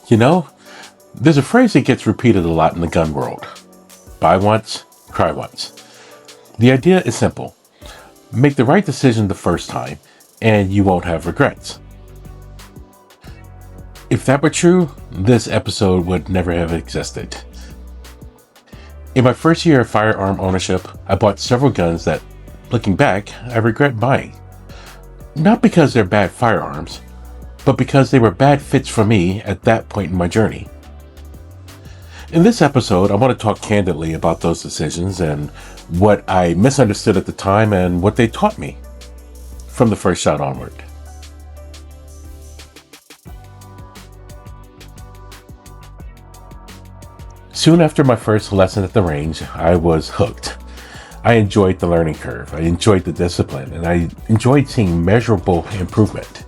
You know, there's a phrase that gets repeated a lot in the gun world. Buy once, cry once. The idea is simple. Make the right decision the first time, and you won't have regrets. If that were true, this episode would never have existed. In my first year of firearm ownership, I bought several guns that, looking back, I regret buying. Not because they're bad firearms, but because they were bad fits for me at that point in my journey. In this episode, I want to talk candidly about those decisions and what I misunderstood at the time and what they taught me from the first shot onward. Soon after my first lesson at the range, I was hooked. I enjoyed the learning curve, I enjoyed the discipline, and I enjoyed seeing measurable improvement.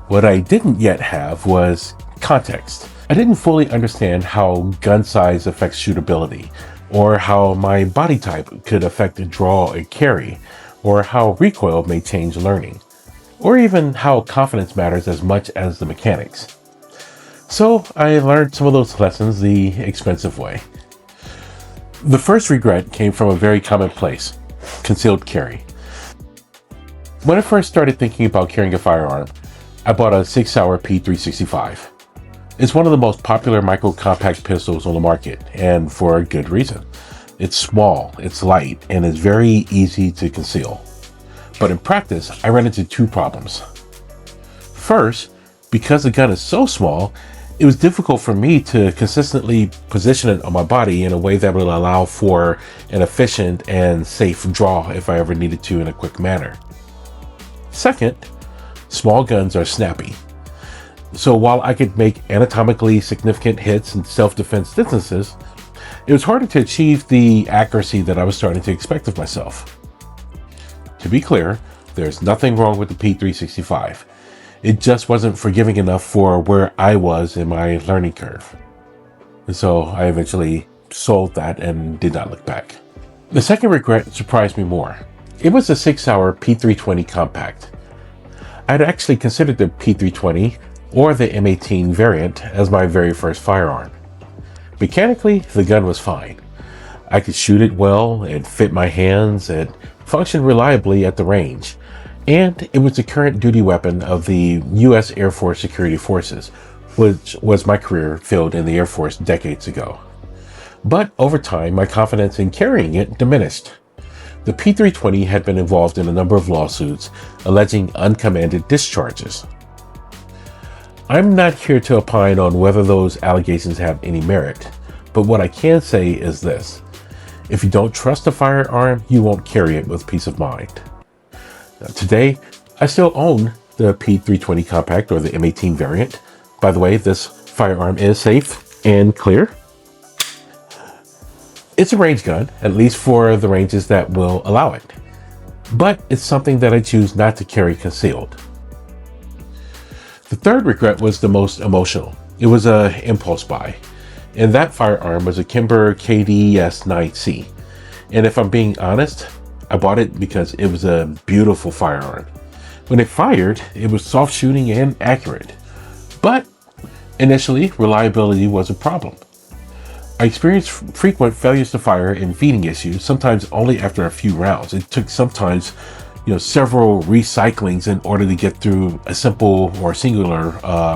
What I didn't yet have was context. I didn't fully understand how gun size affects shootability, or how my body type could affect draw and carry, or how recoil may change learning, or even how confidence matters as much as the mechanics. So I learned some of those lessons the expensive way. The first regret came from a very common place: concealed carry. When I first started thinking about carrying a firearm, I bought a 6 Sauer P365. It's one of the most popular micro-compact pistols on the market, and for a good reason. It's small, it's light, and it's very easy to conceal. But in practice, I ran into two problems. First, because the gun is so small, it was difficult for me to consistently position it on my body in a way that would allow for an efficient and safe draw if I ever needed to in a quick manner. Second, small guns are snappy. So while I could make anatomically significant hits in self-defense distances, it was harder to achieve the accuracy that I was starting to expect of myself. To be clear, there's nothing wrong with the P365. It just wasn't forgiving enough for where I was in my learning curve. And so I eventually sold that and did not look back. The second regret surprised me more. It was a 6 Sauer P320 compact. I'd actually considered the P320 or the M18 variant as my very first firearm. Mechanically, the gun was fine. I could shoot it well, it fit my hands, it functioned reliably at the range, and it was the current duty weapon of the U.S. Air Force Security Forces, which was my career field in the Air Force decades ago. But over time, my confidence in carrying it diminished. The P320 had been involved in a number of lawsuits alleging uncommanded discharges. I'm not here to opine on whether those allegations have any merit, but what I can say is this: if you don't trust a firearm, you won't carry it with peace of mind. Now, today, I still own the P320 compact or the M18 variant. By the way, this firearm is safe and clear. It's a range gun, at least for the ranges that will allow it, but it's something that I choose not to carry concealed. The third regret was the most emotional. It was an impulse buy, and that firearm was a Kimber KDS-9C. And if I'm being honest, I bought it because it was a beautiful firearm. When it fired, it was soft shooting and accurate. But initially, reliability was a problem. I experienced frequent failures to fire and feeding issues, sometimes only after a few rounds. It took sometimes several recyclings in order to get through a simple or singular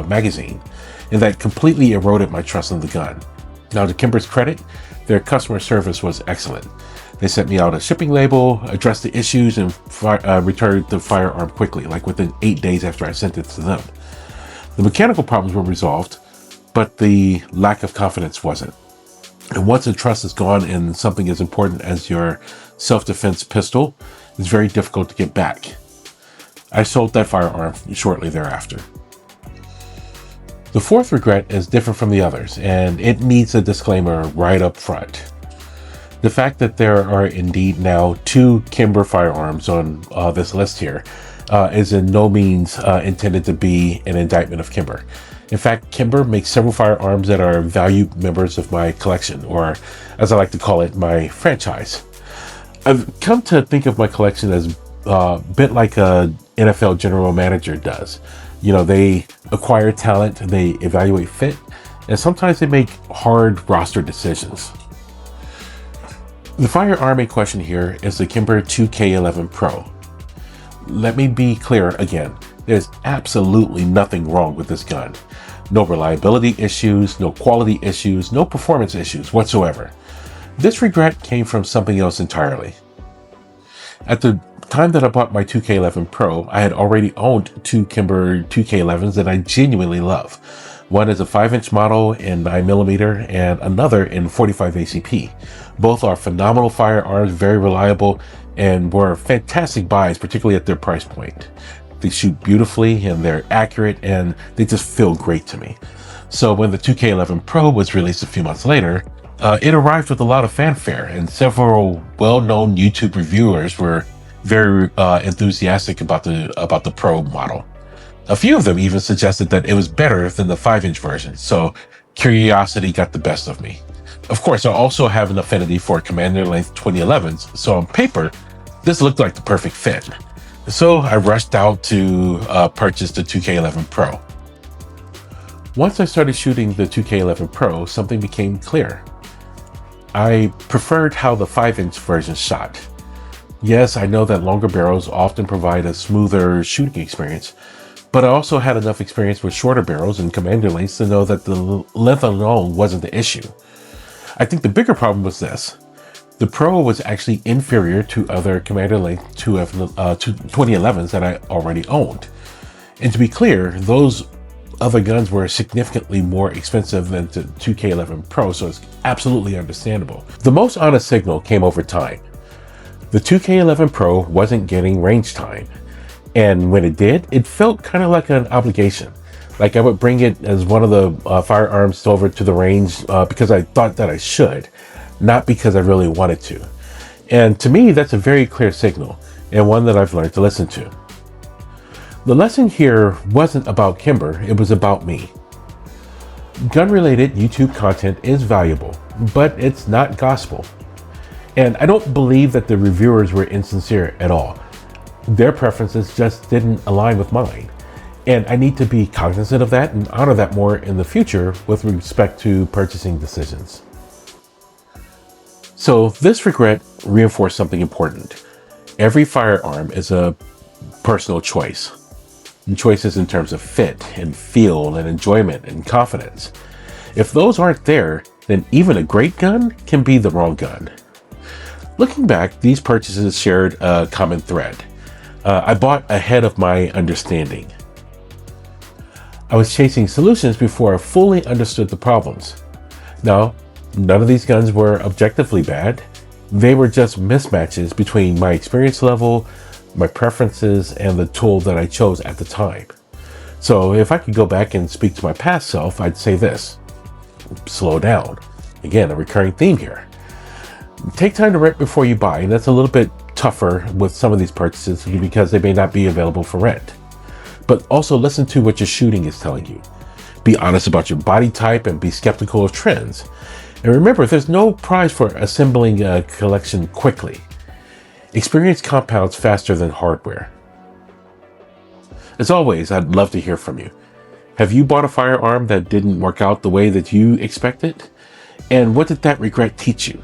magazine. And that completely eroded my trust in the gun. Now, to Kimber's credit, their customer service was excellent. They sent me out a shipping label, addressed the issues, and returned the firearm quickly, like within 8 days after I sent it to them. The mechanical problems were resolved, but the lack of confidence wasn't. And once the trust is gone in something as important as your self-defense pistol, it's very difficult to get back. I sold that firearm shortly thereafter. The fourth regret is different from the others, and it needs a disclaimer right up front. The fact that there are indeed now 2 Kimber firearms on this list here is in no means intended to be an indictment of Kimber. In fact, Kimber makes several firearms that are valued members of my collection, or as I like to call it, my franchise. I've come to think of my collection as a bit like a NFL general manager does. They acquire talent, they evaluate fit, and sometimes they make hard roster decisions. The firearm in question here is the Kimber 2K11 Pro. Let me be clear again, there's absolutely nothing wrong with this gun. No reliability issues, no quality issues, no performance issues whatsoever. This regret came from something else entirely. At the time that I bought my 2K11 Pro, I had already owned two Kimber 2K11s that I genuinely love. One is a 5-inch model in 9mm and another in 45 ACP. Both are phenomenal firearms, very reliable, and were fantastic buys, particularly at their price point. They shoot beautifully and they're accurate and they just feel great to me. So when the 2K11 Pro was released a few months later, it arrived with a lot of fanfare, and several well-known YouTube reviewers were very enthusiastic about the Pro model. A few of them even suggested that it was better than the 5-inch version, so curiosity got the best of me. Of course, I also have an affinity for Commander length 2011s, so on paper, this looked like the perfect fit. So I rushed out to purchase the 2K11 Pro. Once I started shooting the 2K11 Pro, something became clear. I preferred how the 5-inch version shot. Yes, I know that longer barrels often provide a smoother shooting experience, but I also had enough experience with shorter barrels and commander lengths to know that the length alone wasn't the issue. I think the bigger problem was this. The Pro was actually inferior to other commander length 2011s that I already owned. And to be clear, those other guns were significantly more expensive than the 2K11 Pro, so it's absolutely understandable. The most honest signal came over time. The 2K11 Pro wasn't getting range time, and when it did, it felt kind of like an obligation. Like I would bring it as one of the firearms over to the range because I thought that I should, not because I really wanted to. And to me, that's a very clear signal, and one that I've learned to listen to. The lesson here wasn't about Kimber, it was about me. Gun-related YouTube content is valuable, but it's not gospel. And I don't believe that the reviewers were insincere at all. Their preferences just didn't align with mine. And I need to be cognizant of that and honor that more in the future with respect to purchasing decisions. So this regret reinforced something important. Every firearm is a personal choice. And choices in terms of fit and feel and enjoyment and confidence. If those aren't there, then even a great gun can be the wrong gun. Looking back, these purchases shared a common thread. I bought ahead of my understanding. I was chasing solutions before I fully understood the problems. Now, none of these guns were objectively bad. They were just mismatches between my experience level, my preferences, and the tool that I chose at the time. So if I could go back and speak to my past self, I'd say this: slow down. Again, a recurring theme here. Take time to rent before you buy, and that's a little bit tougher with some of these purchases because they may not be available for rent. But also listen to what your shooting is telling you. Be honest about your body type and be skeptical of trends. And remember, there's no prize for assembling a collection quickly. Experience compounds faster than hardware. As always, I'd love to hear from you. Have you bought a firearm that didn't work out the way that you expected? And what did that regret teach you?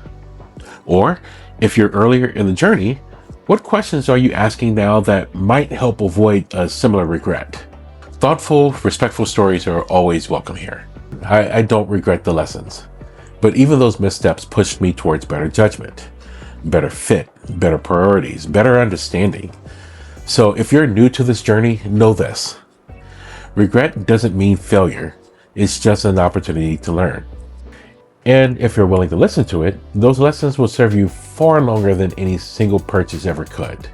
Or, if you're earlier in the journey, what questions are you asking now that might help avoid a similar regret? Thoughtful, respectful stories are always welcome here. I don't regret the lessons, but even those missteps pushed me towards better judgment, better fit, better priorities, better understanding. So if you're new to this journey, know this. Regret doesn't mean failure. It's just an opportunity to learn. And if you're willing to listen to it, those lessons will serve you far longer than any single purchase ever could.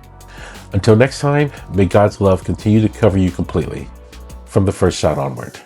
Until next time, may God's love continue to cover you completely. From the first shot onward.